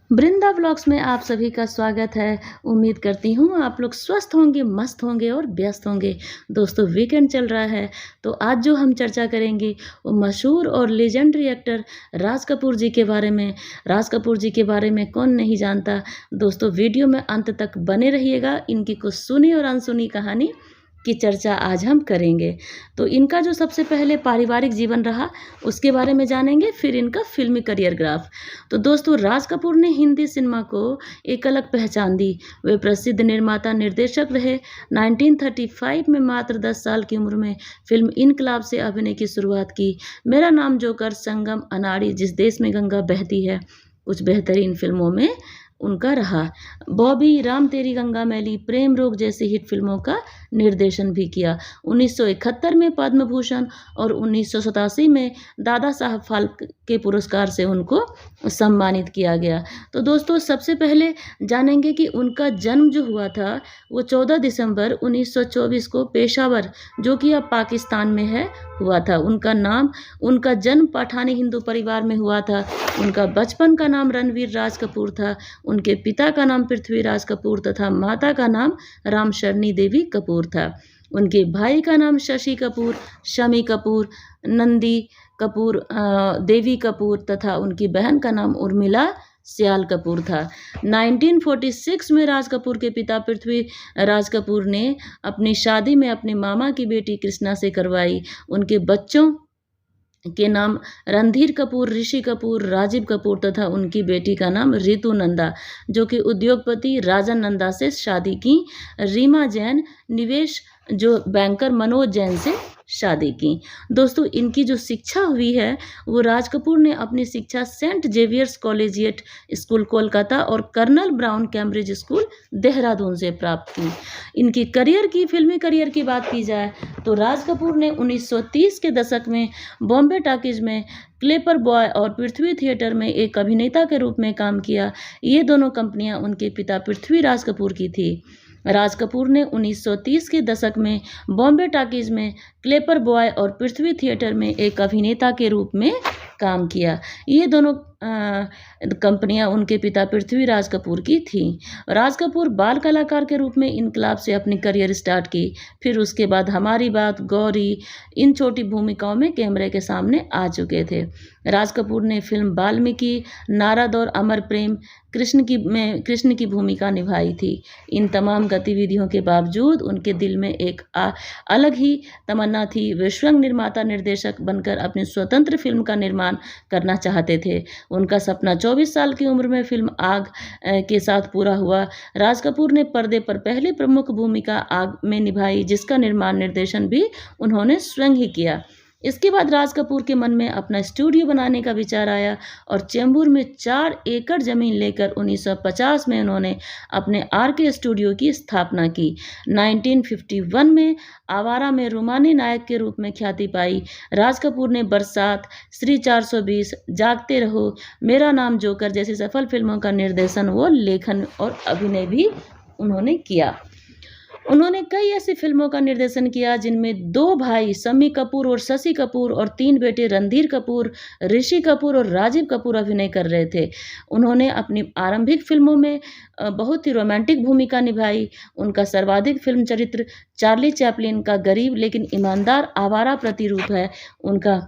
वृंदा vlogs में आप सभी का स्वागत है। उम्मीद करती हूँ आप लोग स्वस्थ होंगे, मस्त होंगे और व्यस्त होंगे। दोस्तों वीकेंड चल रहा है, तो आज जो हम चर्चा करेंगे वो मशहूर और लेजेंडरी एक्टर राज कपूर जी के बारे में। राज कपूर जी के बारे में कौन नहीं जानता। दोस्तों वीडियो में अंत तक बने रहिएगा, इनकी कुछ सुनी और अनसुनी कहानी की चर्चा आज हम करेंगे। तो इनका जो सबसे पहले पारिवारिक जीवन रहा उसके बारे में जानेंगे, फिर इनका फिल्मी करियर ग्राफ। तो दोस्तों राज कपूर ने हिंदी सिनेमा को एक अलग पहचान दी। वे प्रसिद्ध निर्माता निर्देशक रहे। 1935 में मात्र 10 साल की उम्र में फिल्म इनकलाब से अभिनय की शुरुआत की। मेरा नाम जोकर, संगम, अनाड़ी, जिस देश में गंगा बहती है, कुछ बेहतरीन फिल्मों में उनका रहा। बॉबी, राम तेरी गंगा मैली, प्रेम रोग जैसे हिट फिल्मों का निर्देशन भी किया। 1971 में पद्म भूषण और 1987 में दादा साहब फाल्के पुरस्कार से उनको सम्मानित किया गया। तो दोस्तों सबसे पहले जानेंगे कि उनका जन्म जो हुआ था वो 14 दिसंबर 1924 को पेशावर, जो कि अब पाकिस्तान में है, हुआ था। उनका जन्म पठानी हिंदू परिवार में हुआ था। उनका बचपन का नाम रणवीर राज कपूर था। उनके पिता का नाम पृथ्वीराज कपूर तथा माता का नाम रामशरणी देवी कपूर था। उनके भाई का नाम शशि कपूर, शमी कपूर, नंदी कपूर, देवी कपूर तथा उनकी बहन का नाम उर्मिला सियाल कपूर था। 1946 में राज कपूर के पिता पृथ्वी राज कपूर ने अपनी शादी में अपने मामा की बेटी कृष्णा से करवाई। उनके बच्चों के नाम रणधीर कपूर, ऋषि कपूर, राजीव कपूर तथा उनकी बेटी का नाम रितु नंदा, जो कि उद्योगपति राजन नंदा से शादी की। रीमा जैन, निवेश जो बैंकर मनोज जैन से शादी की। दोस्तों इनकी जो शिक्षा हुई है वो राज कपूर ने अपनी शिक्षा Saint Xavier's Collegiate School Kolkata और Colonel Brown Cambridge School Dehradun से प्राप्त की। इनकी फिल्मी करियर की बात की जाए तो राज कपूर ने 1930 के दशक में बॉम्बे टॉकीज में क्लेपर बॉय और पृथ्वी थिएटर में एक अभिनेता के रूप में काम किया। ये दोनों कंपनियां उनके पिता पृथ्वीराज कपूर की थी। राज कपूर ने 1930 के दशक में बॉम्बे टॉकीज में क्लेपर बॉय और पृथ्वी थिएटर में एक अभिनेता के रूप में काम किया। ये दोनों कंपनियां उनके पिता पृथ्वीराज कपूर की थी। राज कपूर बाल कलाकार के रूप में इनकलाब से अपनी करियर स्टार्ट की। फिर उसके बाद हमारी बात, गौरी, इन छोटी भूमिकाओं में कैमरे के सामने आ चुके थे। राज कपूर ने फिल्म वाल्मीकि, नारद और अमर प्रेम, कृष्ण की भूमिका निभाई थी। इन तमाम गतिविधियों के बावजूद उनके दिल में एक अलग ही तमन्ना थी। वे स्वयं निर्माता निर्देशक बनकर अपनी स्वतंत्र फिल्म का निर्माण करना चाहते थे। उनका सपना 24 साल की उम्र में फिल्म आग के साथ पूरा हुआ। राज कपूर ने पर्दे पर पहली प्रमुख भूमिका आग में निभाई, जिसका निर्माण निर्देशन भी उन्होंने स्वयं ही किया। इसके बाद राज कपूर के मन में अपना स्टूडियो बनाने का विचार आया और चेंबूर में 4 एकड़ जमीन लेकर 1950 में उन्होंने अपने RK स्टूडियो की स्थापना की। 1951 में आवारा में रूमानी नायक के रूप में ख्याति पाई। राज कपूर ने बरसात, श्री 420, जागते रहो, मेरा नाम जोकर जैसी सफल फिल्मों का निर्देशन व लेखन और अभिनय भी उन्होंने किया। उन्होंने कई ऐसी फिल्मों का निर्देशन किया जिनमें 2 भाई शम्मी कपूर और शशि कपूर और 3 बेटे रणधीर कपूर, ऋषि कपूर और राजीव कपूर अभिनय कर रहे थे। उन्होंने अपनी आरंभिक फिल्मों में बहुत ही रोमांटिक भूमिका निभाई। उनका सर्वाधिक फिल्म चरित्र चार्ली चैपलिन का गरीब लेकिन ईमानदार आवारा प्रतिरूप है। उनका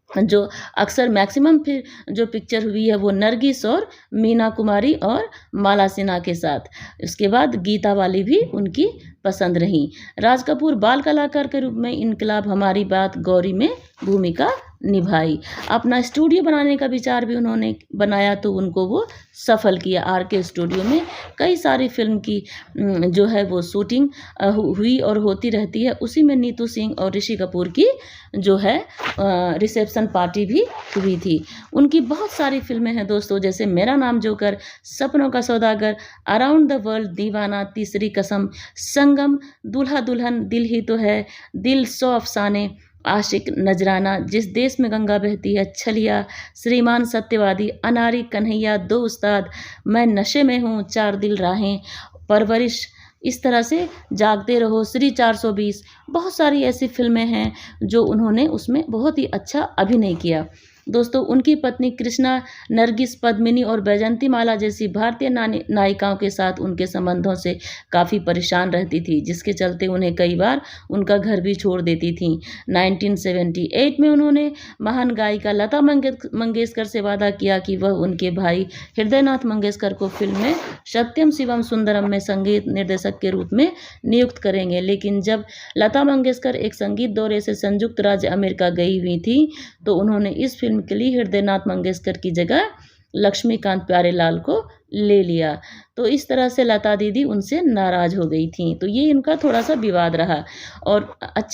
जो अक्सर मैक्सिमम फिर जो पिक्चर हुई है वो नरगिस और मीना कुमारी और माला सिन्हा के साथ। उसके बाद गीता वाली भी उनकी पसंद रही। राज कपूर बाल कलाकार के रूप में इनकलाब, हमारी बात, गौरी में भूमिका निभाई। अपना स्टूडियो बनाने का विचार भी उन्होंने बनाया तो उनको वो सफल किया। RK स्टूडियो में कई सारी फिल्म की जो है वो शूटिंग हुई और होती रहती है। उसी में नीतू सिंह और ऋषि कपूर की जो है रिसेप्शन पार्टी भी हुई थी। उनकी बहुत सारी फिल्में हैं दोस्तों, जैसे मेरा नाम जोकर, सपनों का सौदागर, अराउंड द वर्ल्ड, दीवाना, तीसरी कसम, संगम, दूल्हा दुल्हन, दिल ही तो है, दिल, 100 अफसाने, आशिक, नजराना, जिस देश में गंगा बहती है, छलिया, श्रीमान सत्यवादी, अनारी, कन्हैया, 2 उस्ताद, मैं नशे में हूँ, 4 दिल राहें, परवरिश, इस तरह से जागते रहो, श्री 420, बहुत सारी ऐसी फिल्में हैं जो उन्होंने उसमें बहुत ही अच्छा अभिनय किया। दोस्तों उनकी पत्नी कृष्णा, नरगिस, पद्मिनी और बैजंती माला जैसी भारतीय नायिकाओं के साथ उनके संबंधों से काफ़ी परेशान रहती थी, जिसके चलते उन्हें कई बार उनका घर भी छोड़ देती थीं। 1978 में उन्होंने महान गायिका लता मंगेशकर से वादा किया कि वह उनके भाई हृदयनाथ मंगेशकर को फिल्म में सत्यम शिवम सुंदरम में संगीत निर्देशक के रूप में नियुक्त करेंगे। लेकिन जब लता मंगेशकर एक संगीत दौरे से संयुक्त राज्य अमेरिका गई हुई थी, तो उन्होंने इस फिल्म के लिए हृदयनाथ मंगेशकर की जगह लक्ष्मीकांत प्यारेलाल को ले लिया। तो इस तरह से लता दीदी उनसे नाराज़ हो गई थीं। तो ये इनका थोड़ा-सा विवाद रहा और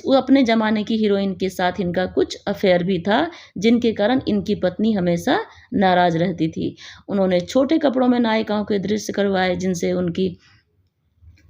वो अपने ज़माने की हीरोइन के साथ इनका कुछ अफ़ेयर भी था, जिनके कारण इनकी पत्नी हमेशा नाराज़ रहती थी। उन्होंने छोटे कपड़ों में नायिकाओं के दृश्य करवाए, जिनसे उनकी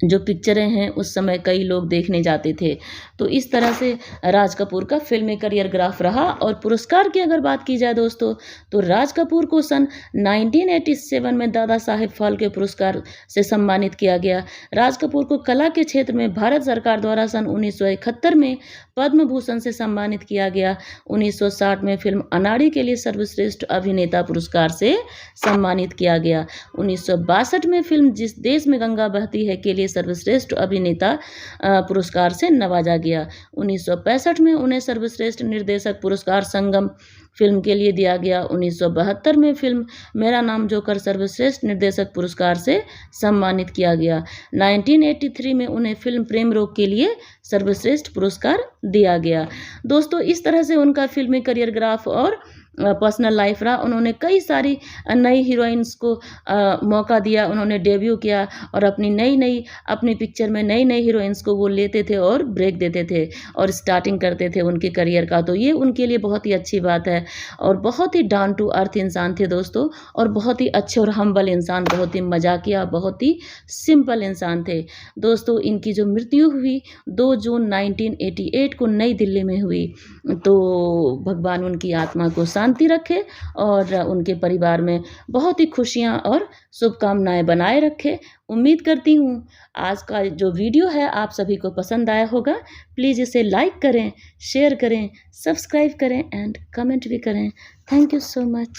जो पिक्चरें हैं उस समय कई लोग देखने जाते थे। तो इस तरह से राज कपूर का फ़िल्मी करियर ग्राफ रहा। और पुरस्कार की अगर बात की जाए दोस्तों, तो राज कपूर को सन 1987 में दादा साहेब फाल्के पुरस्कार से सम्मानित किया गया। राज कपूर को कला के क्षेत्र में भारत सरकार द्वारा सन 1971 में पद्म भूषण से सम्मानित किया गया। 1960 में फिल्म अनाड़ी के लिए सर्वश्रेष्ठ अभिनेता पुरस्कार से सम्मानित किया गया। 1962 में फिल्म जिस देश में गंगा बहती है के लिए सर्वश्रेष्ठ अभिनेता पुरस्कार से नवाजा गया। 1965 में उन्हें सर्वश्रेष्ठ निर्देशक पुरस्कार संगम फिल्म के लिए दिया गया। 1972 में फिल्म मेरा नाम जोकर सर्वश्रेष्ठ निर्देशक पुरस्कार से सम्मानित किया गया। 1983 में उन्हें फिल्म प्रेम रोग के लिए सर्वश्रेष्ठ पुरस्कार दिया गया। दोस्तों इस तरह से उनका फिल्मी करियर ग्राफ और पर्सनल लाइफ रहा। उन्होंने कई सारी नई हीरोइंस को मौका दिया, उन्होंने डेब्यू किया और अपनी पिक्चर में नई हीरोइंस को वो लेते थे और ब्रेक देते थे और स्टार्टिंग करते थे उनके करियर का। तो ये उनके लिए बहुत ही अच्छी बात है और बहुत ही डाउन टू अर्थ इंसान थे दोस्तों, और बहुत ही अच्छे और हम्बल इंसान, बहुत ही मजाकिया, बहुत ही सिंपल इंसान थे। दोस्तों इनकी जो मृत्यु हुई 2 जून 1988 को नई दिल्ली में हुई। तो भगवान उनकी आत्मा को शांति रखे और उनके परिवार में बहुत ही खुशियां और शुभकामनाएं बनाए रखे। उम्मीद करती हूँ आज का जो वीडियो है आप सभी को पसंद आया होगा। प्लीज़ इसे लाइक करें, शेयर करें, सब्सक्राइब करें एंड कमेंट भी करें। Thank you so much.